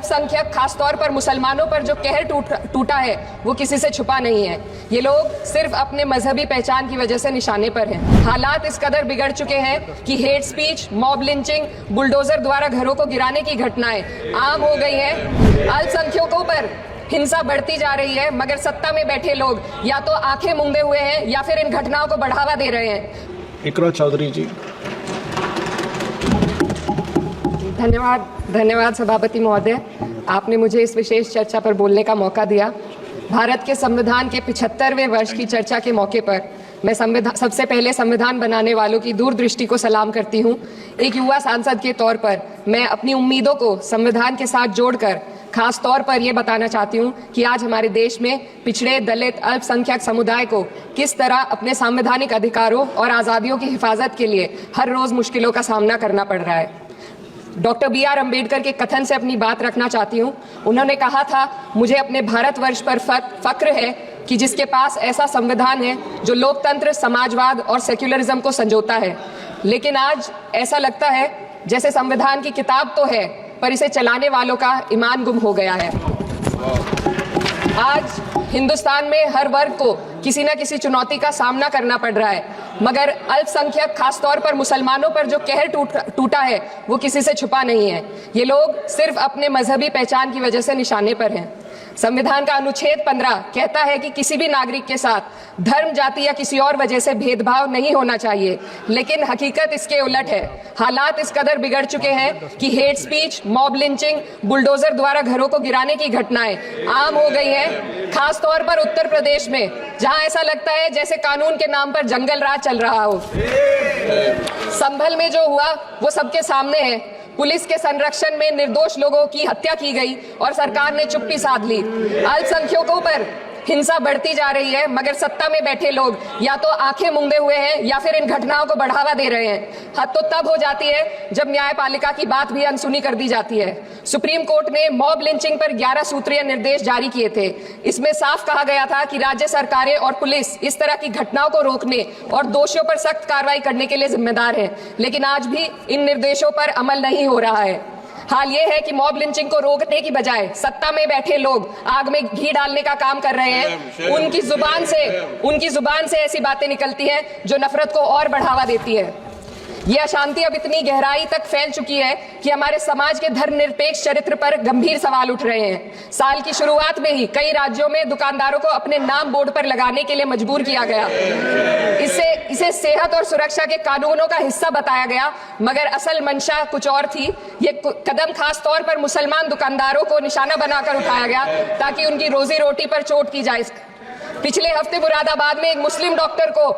अल्पसंख्यक खासतौर पर मुसलमानों पर जो कहर टूटा है वो किसी से छुपा नहीं है। ये लोग सिर्फ अपने मजहबी पहचान की वजह से निशाने पर हैं। हालात इस कदर बिगड़ चुके हैं कि hate speech, mob lynching, bulldozer द्वारा घरों को गिराने की घटनाएं आम हो गई हैं। अल्पसंख्यकों पर हिंसा बढ़ती जा रही है, मगर सत्ता में बैठे लोग या तो आंखें मूंदे हुए हैं या फिर इन घटनाओं को बढ़ावा दे रहे हैं। इकरा चौधरी जी। धन्यवाद सभापति महोदय, आपने मुझे इस विशेष चर्चा पर बोलने का मौका दिया। भारत के संविधान के 75वें वर्ष की चर्चा के मौके पर मैं सबसे पहले संविधान बनाने वालों की दूरदृष्टि को सलाम करती हूँ। एक युवा सांसद के तौर पर मैं अपनी उम्मीदों को संविधान के साथ जोड़कर खास तौर पर यह बताना चाहती हूँ कि आज हमारे देश में पिछड़े, दलित, अल्पसंख्यक समुदाय को किस तरह अपने संवैधानिक अधिकारों और आज़ादियों की हिफाजत के लिए हर रोज मुश्किलों का सामना करना पड़ रहा है। Doctor B.R. अम्बेडकर के कथन से अपनी बात रखना चाहती हूँ। उन्होंने कहा था, मुझे अपने भारतवर्ष पर फक्र है कि जिसके पास ऐसा संविधान है जो लोकतंत्र, समाजवाद और सेक्युलरिज्म को संजोता है। लेकिन आज ऐसा लगता है जैसे संविधान की किताब तो है पर इसे चलाने वालों का ईमान गुम हो गया है। आज हिंदुस्तान में हर वर्ग को किसी न किसी चुनौती का सामना करना पड़ रहा है, मगर अल्पसंख्यक खासतौर पर मुसलमानों पर जो कहर टूटा है वो किसी से छुपा नहीं है। ये लोग सिर्फ अपने मजहबी पहचान की वजह से निशाने पर हैं। संविधान का अनुच्छेद 15 कहता है कि किसी भी नागरिक के साथ धर्म, जाति या किसी और वजह से भेदभाव नहीं होना चाहिए, लेकिन हकीकत इसके उलट है। हालात इस कदर बिगड़ चुके हैं कि hate speech, mob lynching, bulldozer द्वारा घरों को गिराने की घटनाएं आम हो गई हैं। खास तौर पर उत्तर प्रदेश में, जहां ऐसा लगता है जैसे कानून के नाम पर जंगल राज चल रहा हो। संभल में जो हुआ वो सबके सामने है। पुलिस के संरक्षण में निर्दोष लोगों की हत्या की गई और सरकार ने चुप्पी साध ली। अल्पसंख्यकों पर हिंसा बढ़ती जा रही है, मगर सत्ता में बैठे लोग या तो आंखें मूंदे हुए हैं या फिर इन घटनाओं को बढ़ावा दे रहे हैं। हद तो तब हो जाती है जब न्यायपालिका की बात भी अनसुनी कर दी जाती है। सुप्रीम कोर्ट ने मॉब लिंचिंग पर 11 सूत्रीय निर्देश जारी किए थे। इसमें साफ कहा गया था कि राज्य सरकारें और पुलिस इस तरह की घटनाओं को रोकने और दोषियों पर सख्त कार्रवाई करने के लिए जिम्मेदार है, लेकिन आज भी इन निर्देशों पर अमल नहीं हो रहा है। हाल ये है कि मॉब लिंचिंग को रोकने की बजाय सत्ता में बैठे लोग आग में घी डालने का काम कर रहे हैं। उनकी जुबान से ऐसी बातें निकलती हैं जो नफरत को और बढ़ावा देती है। ये अशांति अब इतनी गहराई तक फैल चुकी है कि हमारे समाज के धर्मनिरपेक्ष चरित्र पर गंभीर सवाल उठ रहे हैं। साल की शुरुआत में ही कई राज्यों में दुकानदारों को अपने नाम बोर्ड पर लगाने के लिए मजबूर किया गया। इसे सेहत और सुरक्षा के कानूनों का हिस्सा बताया गया, मगर असल मंशा कुछ और थी। ये कदम खास तौर पर मुसलमान दुकानदारों को निशाना बनाकर उठाया गया ताकि उनकी रोजी रोटी पर चोट की जाए। पिछले हफ्ते मुरादाबाद में एक मुस्लिम डॉक्टर को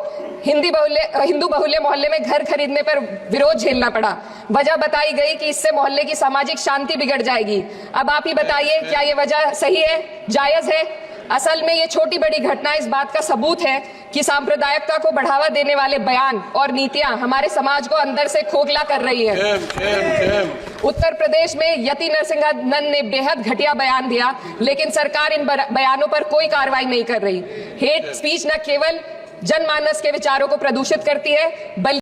हिंदू बहुल्य मोहल्ले में घर खरीदने पर विरोध झेलना पड़ा। वजह बताई गई कि इससे मोहल्ले की सामाजिक शांति बिगड़ जाएगी। अब आप ही बताइए, क्या ये वजह सही है, जायज है? असल में ये छोटी बड़ी घटना इस बात का सबूत है कि सांप्रदायिकता को बढ़ावा देने वाले बयान और नीतियां हमारे समाज को अंदर से खोखला कर रही है। उत्तर प्रदेश में यति नरसिंहन ने बेहद घटिया बयान दिया, लेकिन सरकार इन बयानों पर कोई कार्रवाई नहीं कर रही। हेट स्पीच न केवल जनमानस के विचारों को प्रदूषित करती है, बल्कि